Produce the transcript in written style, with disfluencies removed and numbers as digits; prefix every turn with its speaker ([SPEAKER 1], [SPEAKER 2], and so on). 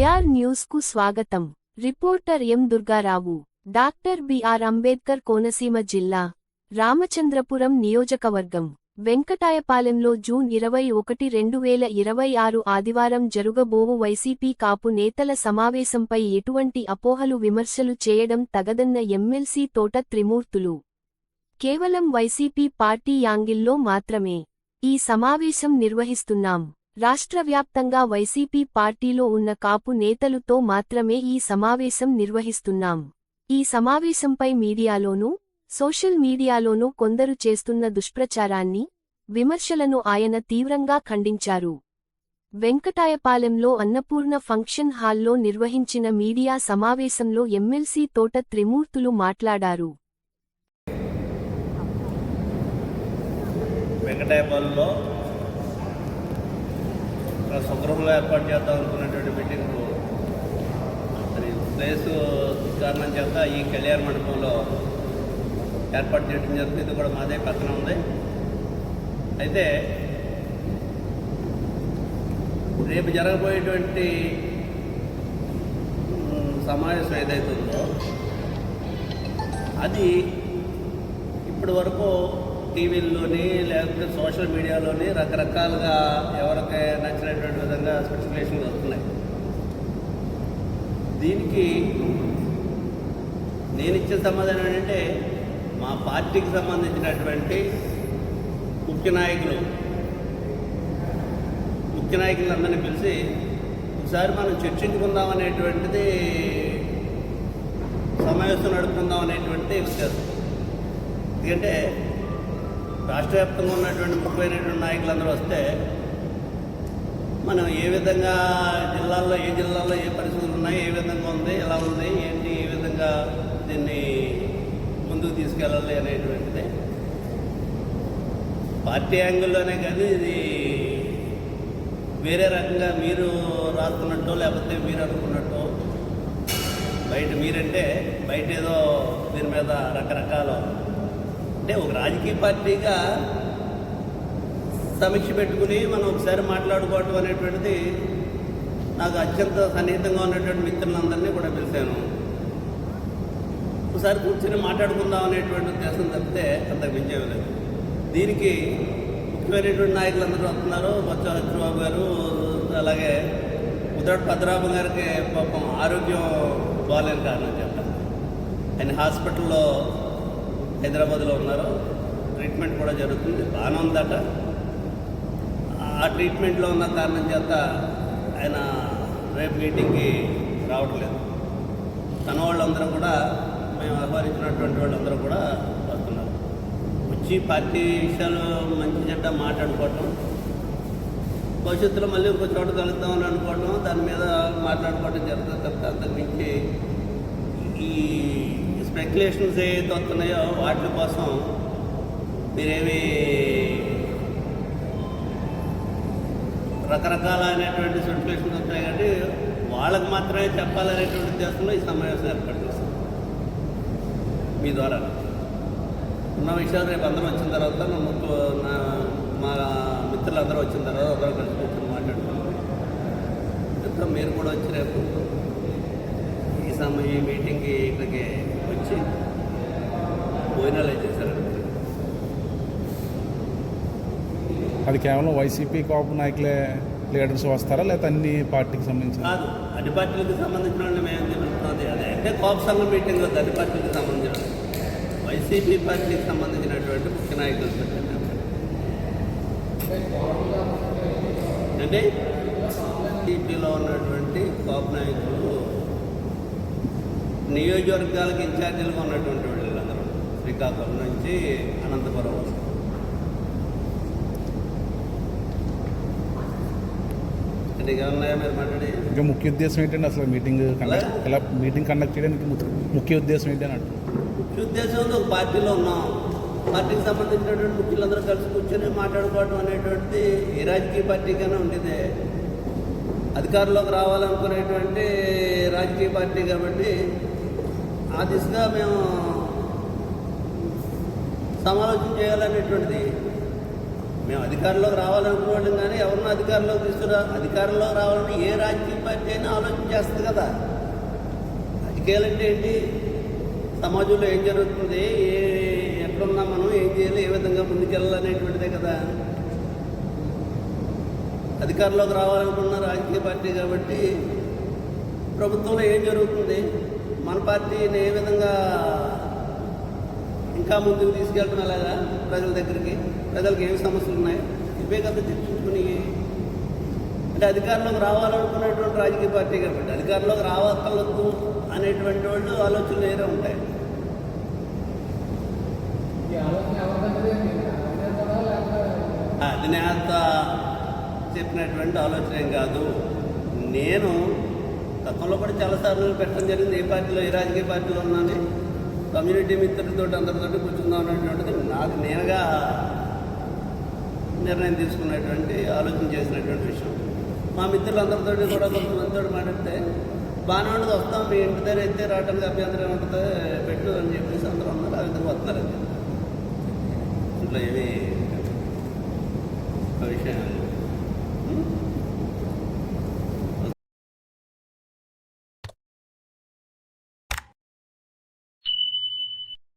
[SPEAKER 1] KR news కు స్వాగతం. Reporter M Durgarao. Doctor BR Ambedkar Konaseema జిల్లా రామచంద్రపురం నియోజకవర్గం వెంకటాయపాలెంలో జూన్ 21, 2026 ఆదివారం జరుగబోవు వైసీపీ కాపు నేతల సమావేశంపై ఎటువంటి అపోహలు విమర్శలు చేయడం తగదన్న ఎమ్మెల్సీ తోట త్రిమూర్తులు. కేవలం వైసీపీ పార్టీ యాంగిల్లో మాత్రమే ఈ సమావేశం నిర్వహిస్తున్నాం. రాష్ట్రవ్యాప్తంగా వైసీపీ పార్టీలో ఉన్న కాపు నేతలుతో మాత్రమే ఈ సమావేశం నిర్వహిస్తున్నాం. ఈ సమావేశంపై మీడియాలోనూ, సోషల్ మీడియాలోనూ కొందరు చేస్తున్న దుష్ప్రచారాన్ని, విమర్శలను ఆయన తీవ్రంగా ఖండించారు. వెంకటాయపాలెంలో అన్నపూర్ణ ఫంక్షన్ హాల్లో నిర్వహించిన మీడియా సమావేశంలో ఎమ్మెల్సీ తోట త్రిమూర్తులు మాట్లాడారు.
[SPEAKER 2] వెంకటాయపాలెంలో స్వగృహంలో ఏర్పాటు చేద్దాం అనుకున్నటువంటి మీటింగ్కు మరి ప్లేసు కారణం చేత ఈ కళ్యాణ మండపంలో ఏర్పాటు చేయడం జరుగుతుంది. ఇది కూడా మాదే పక్కన ఉంది. అయితే రేపు జరగబోయేటువంటి సమావేశం ఏదైతే ఉందో అది ఇప్పటి వరకు టీవీల్లోని లేకపోతే సోషల్ మీడియాలోని రకరకాలుగా ఎవరికి నచ్చినటువంటి విధంగా స్పెసిఫికేషన్లు వస్తున్నాయి. దీనికి నేను ఇచ్చే సమాధానం ఏంటంటే మా పార్టీకి సంబంధించినటువంటి ముఖ్య నాయకులందరినీ పిలిచి ఒకసారి మనం చర్చించుకుందాం అనేటువంటిది, సమావేశం నడుపుకుందాం అనేటువంటిది ఉద్దేశం. ఎందుకంటే రాష్ట్ర వ్యాప్తంగా ఉన్నటువంటి ముఖ్యమైనటువంటి నాయకులందరూ వస్తే మనం ఏ విధంగా ఏ జిల్లాల్లో ఏ పరిస్థితులు ఉన్నాయి, ఏ విధంగా ఉంది, ఎలా ఉంది, ఏంటి, ఏ విధంగా దీన్ని ముందుకు తీసుకెళ్ళాలి అనేటువంటిది పార్టీ యాంగిల్లోనే కానీ ఇది వేరే రకంగా మీరు రాస్తున్నట్టు లేకపోతే మీరు అనుకున్నట్టు మీరంటే బయట ఏదో దీని మీద రకరకాల అంటే ఒక రాజకీయ పార్టీగా సమీక్ష పెట్టుకుని మనం ఒకసారి మాట్లాడుకోవటం అనేటువంటిది నాకు అత్యంత సన్నిహితంగా ఉన్నటువంటి మిత్రులందరినీ కూడా పిలిచాను. ఒకసారి కూర్చొని మాట్లాడుకుందాం అనేటువంటి ఉద్దేశం తప్పితే అంతకు మించేవి లేదు. దీనికి ముఖ్యమైనటువంటి నాయకులందరూ వస్తున్నారు. బొత్స సత్యబాబు గారు, అలాగే ఉదట్ భద్రాబు గారికి పాపం ఆరోగ్యం బాగాలేని కారణం చెప్తాను. ఆయన హాస్పిటల్లో హైదరాబాద్లో ఉన్నారు. ట్రీట్మెంట్ కూడా జరుగుతుంది, బాగానే ఉందట. ఆ ట్రీట్మెంట్లో ఉన్న కారణం చేత ఆయన రేపు మీటింగ్కి రావట్లేదు. తన వాళ్ళందరూ కూడా, మేము ఆహ్వానించినటువంటి వాళ్ళందరూ కూడా వస్తున్నారు. వచ్చి పార్టీ విషయాలు మంచి చెడ్డ మాట్లాడుకోవటం, భవిష్యత్తులో మళ్ళీ ఇంకో చోట కలుద్దామని అనుకోవటం, దాని మీద మాట్లాడుకోవటం జరుగుతుంది తప్ప అంతకు మించి ఈ స్పెక్యులేషన్స్ ఏదైతే వస్తున్నాయో వాటి కోసం మీరేమి రకరకాలైనటువంటి స్పెక్యులేషన్స్ వస్తున్నాయి కాబట్టి వాళ్ళకు మాత్రమే చెప్పాలనేటువంటి ఉద్దేశంలో ఈ సమావేశం ఏర్పాటు చేస్తాం. మీ ద్వారా ఉన్న విషయాలు రేపు అందరూ వచ్చిన తర్వాత మా మిత్రులందరూ వచ్చిన తర్వాత అందరూ కలిసి కూర్చొని మాట్లాడుకుంటాం. చెప్తాం మీరు కూడా వచ్చి రేపు ఈ మీటింగ్కి ఇక్కడికి వచ్చి భోజనాలు చేశారు.
[SPEAKER 3] అది కేవలం వైసీపీ కాపు నాయకులే లీడర్స్ వస్తారా, లేకపోతే అన్ని పార్టీకి సంబంధించిన?
[SPEAKER 2] కాదు, అన్ని పార్టీలకు సంబంధించిన వాళ్ళు మేము తెలుస్తుంది. అదే అంటే కాపు సంఘం మీటింగ్ వద్ద అన్ని పార్టీలకు సంబంధించిన వైసీపీ పార్టీకి సంబంధించినటువంటి ముఖ్య నాయకులు అంటే టీపీలో ఉన్నటువంటి కాపు నాయకులు, నియోజకవర్గాలకు ఇన్ఛార్జీలుగా ఉన్నటువంటి వాళ్ళందరూ శ్రీకాకుళం నుంచి అనంతపురం వస్తారు. ఉన్నాయా మీరు మాట్లాడి?
[SPEAKER 3] ఇంకా ముఖ్య ఉద్దేశం ఏంటంటే అసలు మీటింగ్ కండక్ట్ చేయడానికి ముఖ్య ఉద్దేశం ఏంటని అంటారు?
[SPEAKER 2] ముఖ్య ఉద్దేశంతో ఒక పార్టీలో ఉన్నాం. పార్టీకి సంబంధించినటువంటి ముఖ్యులందరూ కలిసి కూర్చొని మాట్లాడుకోవడం అనేటువంటిది ఏ రాజకీయ పార్టీకైనా ఉండేదే. అధికారంలోకి రావాలనుకునేటువంటి రాజకీయ పార్టీ కాబట్టి ఆ దిశగా మేము సమాలోచన చేయాలనేటువంటిది మేము అధికారంలోకి రావాలనుకునేవాళ్ళం కానీ ఎవరినో అధికారంలోకి అధికారంలోకి రావాలంటే ఏ రాజకీయ పార్టీ అయినా ఆలోచన చేస్తుంది కదా. రాజకీయాలు అంటే ఏంటి, సమాజంలో ఏం జరుగుతుంది, ఎక్కడున్నా మనం ఏం చేయాలి, ఏ విధంగా ముందుకెళ్ళాలనేటువంటిదే కదా. అధికారంలోకి రావాలనుకున్న రాజకీయ పార్టీ కాబట్టి ప్రభుత్వంలో ఏం జరుగుతుంది, మన పార్టీని ఏ విధంగా ఇంకా ముందుకు తీసుకెళ్ళడం అలాగా, ప్రజల దగ్గరికి, ప్రజలకు ఏమి సమస్యలు ఉన్నాయి ఇవే కదా చర్చించుకుని. అంటే అధికారంలోకి రావాలనుకునేటువంటి రాజకీయ పార్టీ కాబట్టి అధికారంలోకి రావక్కర్లేదు అనేటువంటి వాళ్ళు ఆలోచనలు వేరే ఉంటాయి. అధినేత చెప్పినటువంటి ఆలోచన ఏం కాదు. నేను గతంలో కూడా చాలాసార్లు పెట్టడం జరిగింది, ఏ పార్టీలో ఏ రాజకీయ పార్టీలో ఉన్నాను, కమ్యూనిటీ మిత్రులతో అందరితో కూర్చుందాం అనేటువంటిది నాకు నేనుగా నిర్ణయం తీసుకున్నటువంటి ఆలోచన చేసినటువంటి విషయం. మా మిత్రులందరితో కూడా కొంతమందితో మాట్లాడితే బాగానే ఉండదు, వస్తాం మీ ఇంటి దగ్గర అయితే రావడానికి అభ్యంతరం ఉంటుంది పెట్టు అని చెప్పేసి అందరూ ఉన్నారు. ఆ విధంగా వస్తున్నారండి. ఇంట్లో ఏమీ విషయం